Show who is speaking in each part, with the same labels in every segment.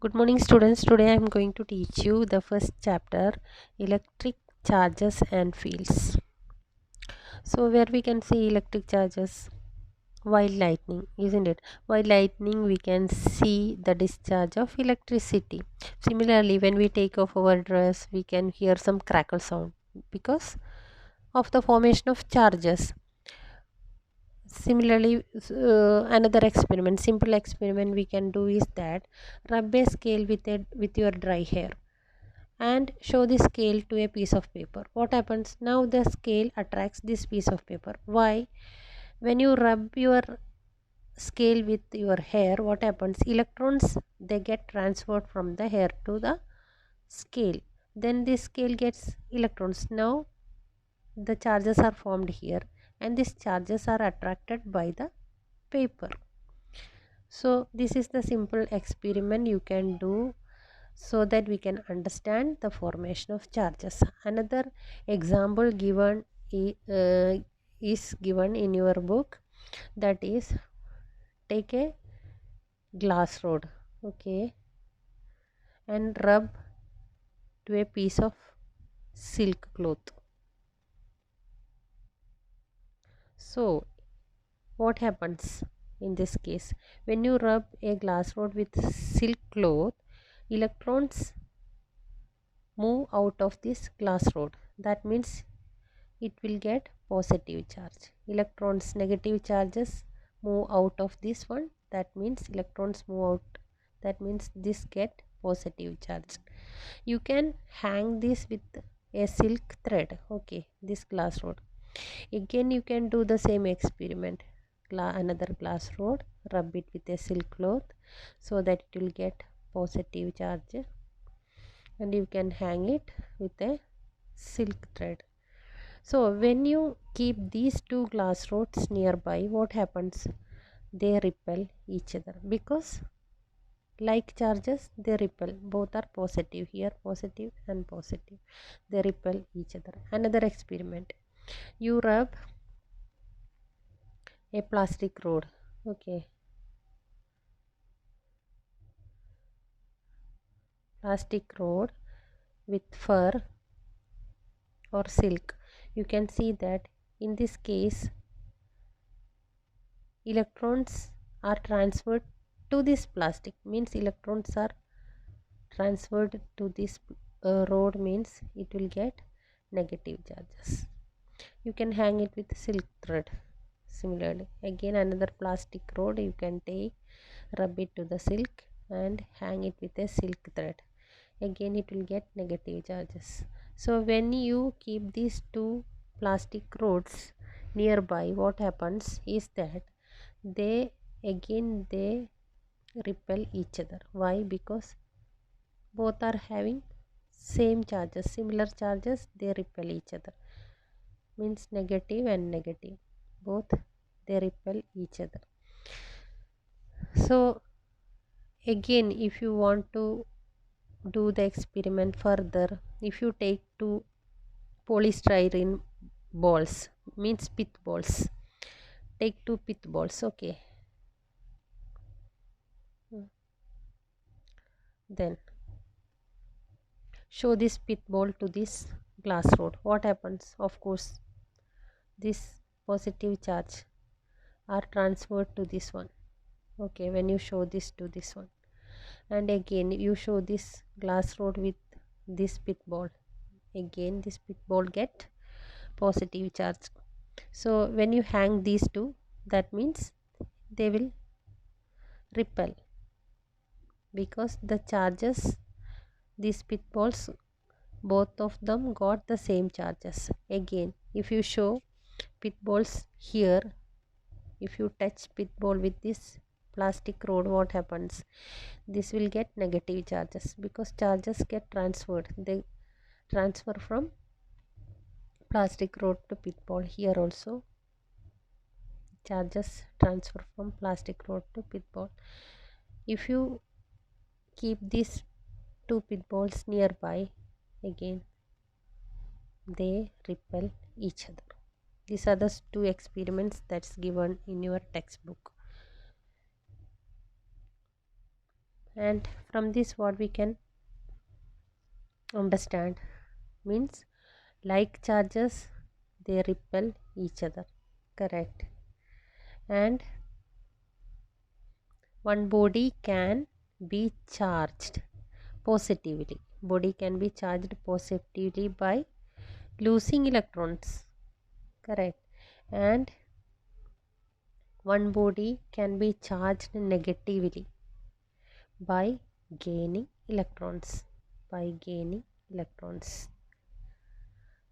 Speaker 1: Good morning, students. Today I am going to teach you the first chapter, electric charges and fields. So where we can see electric charges while lightning, isn't it? While lightning we can see the discharge of electricity. Similarly, when we take off our dress we can hear some crackle sound because of the formation of charges. Similarly, another experiment, simple experiment we can do is that rub a scale with your dry hair and show the scale to a piece of paper. What happens? Now the scale attracts this piece of paper. Why? When you rub your scale with your hair, what happens? Electrons, they get transferred from the hair to the scale. Then this scale gets electrons. Now the charges are formed here and these charges are attracted by the paper. So this is the simple experiment you can do so that we can understand the formation of charges. Another example is given in your book, that is, take a glass rod, okay, and rub to a piece of silk cloth. So what happens in this case? When you rub a glass rod with silk cloth, electrons move out of this glass rod. That means it will get positive charge. Electrons, negative charges move out of this one. That means electrons move out. That means this get positive charge. You can hang this with a silk thread. Okay, this glass rod. Again, you can do the same experiment. Another glass rod, rub it with a silk cloth so that it will get positive charge, and you can hang it with a silk thread. So when you keep these two glass rods nearby, what happens? They repel each other because like charges they repel. Both are positive, here positive and positive. They repel each other. Another experiment, you rub a plastic rod, okay, plastic rod with fur or silk. You can see that in this case electrons are transferred to this plastic, means electrons are transferred to this rod, means it will get negative charges. You can hang it with silk thread. Similarly, again another plastic rod you can take, rub it to the silk and hang it with a silk thread. Again it will get negative charges. So when you keep these two plastic rods nearby, what happens is that they repel each other. Why? Because both are having same charges, similar charges, they repel each other, means negative and negative, both they repel each other. So again, if you want to do the experiment further, if you take two polystyrene balls, means pith balls, take two pith balls, okay, then show this pith ball to this glass rod. What happens? Of course this positive charge are transferred to this one, okay, when you show this to this one, and again you show this glass rod with this pith ball, again this pith ball get positive charge. So when you hang these two, that means they will repel because the charges, these pith balls, both of them got the same charges. Again, if you show pith balls here, if you touch pith ball with this plastic rod, what happens? This will get negative charges because charges get transferred. They transfer from plastic rod to pith ball. Here also charges transfer from plastic rod to pith ball. If you keep these two pith balls nearby, again they repel each other. These are the two experiments that's given in your textbook. And from this what we can understand means like charges they repel each other, correct? And one body can be charged positively. Body can be charged positively by losing electrons, correct? And one body can be charged negatively by gaining electrons, by gaining electrons.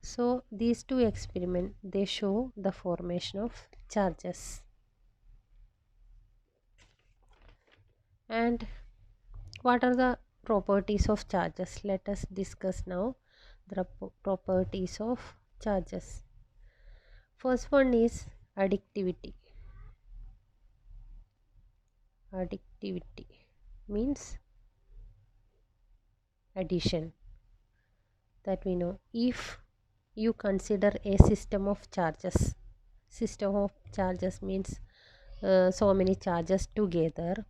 Speaker 1: So these two experiments they show the formation of charges. And what are the properties of charges? Let us discuss now the properties of charges. First one is additivity. Additivity means addition, that we know. If you consider a system of charges, system of charges means so many charges together,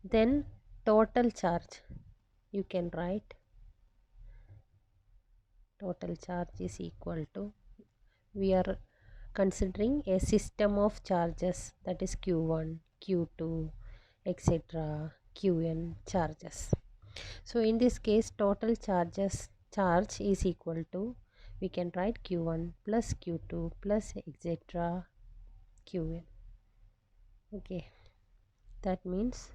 Speaker 1: then total charge you can write total charge is equal to, we are considering a system of charges, that is q1, q2, etc., qn charges. So in this case total charge is equal to, we can write q1 plus q2 plus etc. qn. Okay, that means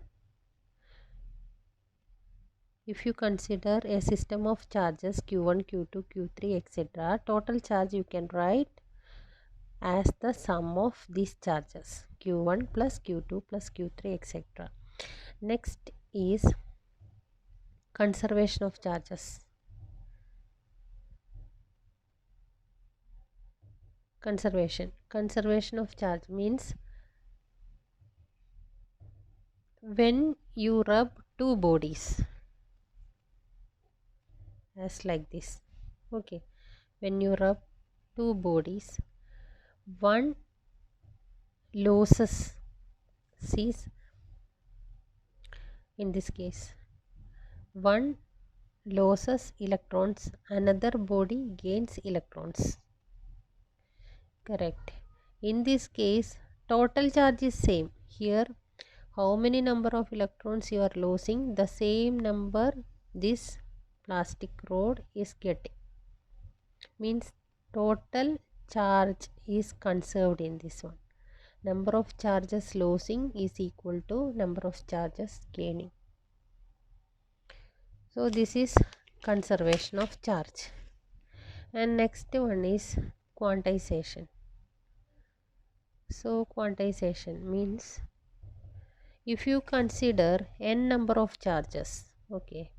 Speaker 1: if you consider a system of charges q1, q2, q3, etc., total charge you can write as the sum of these charges q1 plus q2 plus q3, etc. Next is conservation of charges. Conservation of charge means when you rub two bodies as like this, okay, when you rub two bodies, one loses, sees, in this case one loses electrons, another body gains electrons, correct? In this case total charge is same. Here how many number of electrons you are losing, the same number this plastic rod is getting, means total charge is conserved in this one. Number of charges losing is equal to number of charges gaining. So this is conservation of charge. And next one is quantization. So quantization means if you consider n number of charges, okay,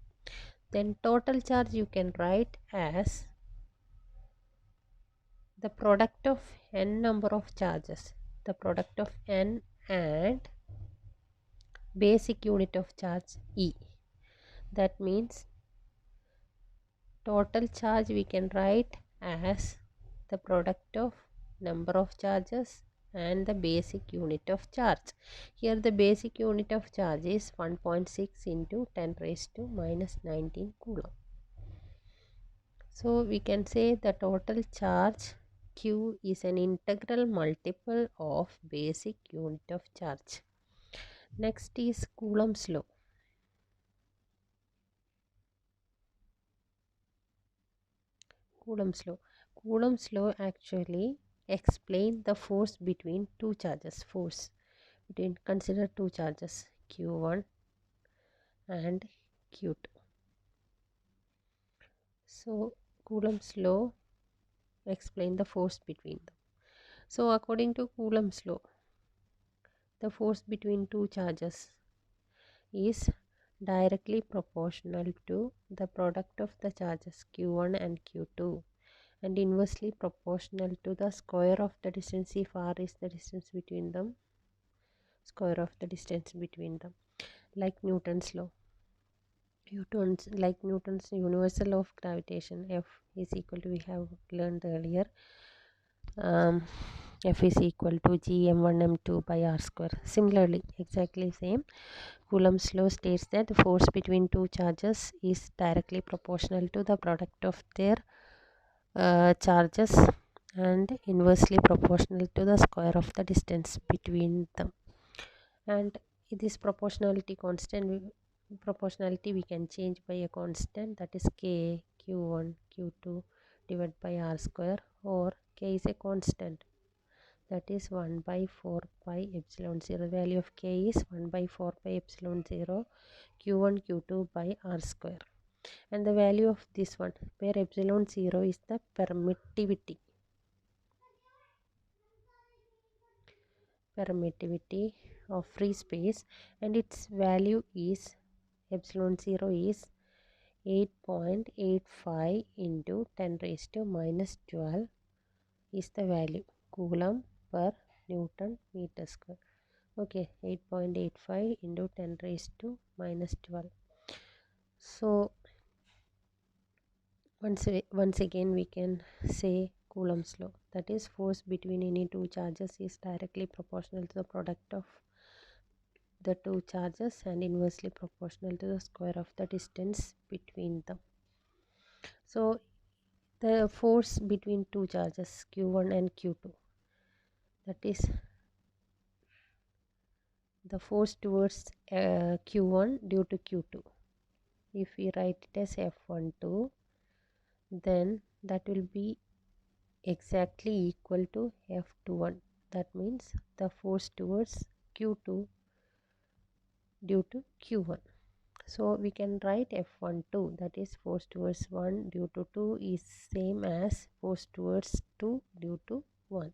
Speaker 1: then total charge you can write as the product of n number of charges, the product of n and basic unit of charge E. That means total charge we can write as the product of number of charges and the basic unit of charge. Here the basic unit of charge is 1.6 into 10 raised to minus 19 coulomb. So we can say the total charge Q is an integral multiple of basic unit of charge. Next is Coulomb's law. Coulomb's law. Coulomb's law actually explain the force between two charges. Force between, consider two charges Q1 and Q2. So Coulomb's law explain the force between them. So according to Coulomb's law, the force between two charges is directly proportional to the product of the charges q1 and q2 and inversely proportional to the square of the distance. If r is the distance between them, square of the distance between them, like Newton's law. Like Newton's universal law of gravitation, F is equal to, we have learned earlier, F is equal to G m1 m2 by r square. Similarly, exactly same. Coulomb's law states that the force between two charges is directly proportional to the product of their charges and inversely proportional to the square of the distance between them. And this proportionality we can change by a constant, that is k q1 q2 divided by r square, or k is a constant, that is 1 by 4 pi epsilon 0. The value of k is 1 by 4 pi epsilon 0 q1 q2 by r square. And the value of this one, where epsilon 0 is the permittivity of free space, and its value is epsilon 0 is 8.85 into 10 raised to minus 12 is the value, coulomb per Newton meter square. Okay, 8.85 into 10 raised to minus 12. So once again we can say Coulomb's law, that is force between any two charges is directly proportional to the product of the two charges and inversely proportional to the square of the distance between them. So the force between two charges q1 and q2, that is the force towards q1 due to q2, if we write it as F12, then that will be exactly equal to F21. That means the force towards q2 due to q1. So we can write F12, that is force towards 1 due to 2 is same as force towards 2 due to 1.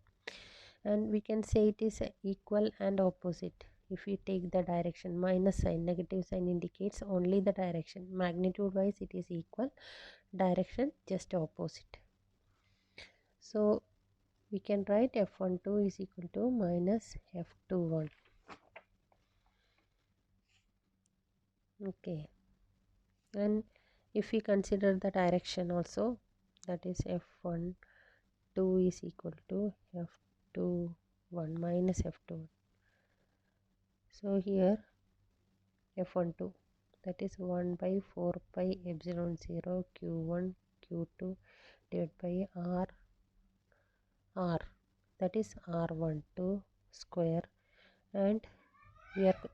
Speaker 1: And we can say it is equal and opposite. If we take the direction, minus sign, negative sign indicates only the direction. Magnitude wise it is equal, direction just opposite. So we can write F12 is equal to minus F21. Okay, and if we consider the direction also, that is F12 is equal to F21 minus F21. So here F12, that is 1 by 4 pi epsilon 0 q1 q2 divided by r, that is r12 square, and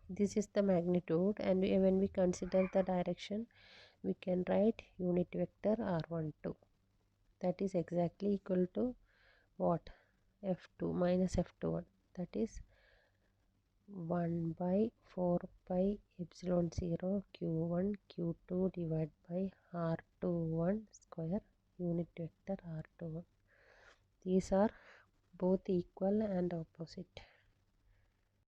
Speaker 1: this is the magnitude, and when we consider the direction we can write unit vector r12, that is exactly equal to what, F2 minus F21, that is 1 by 4 pi epsilon 0 q1 q2 divided by r21 square, unit vector r21. These are both equal and opposite.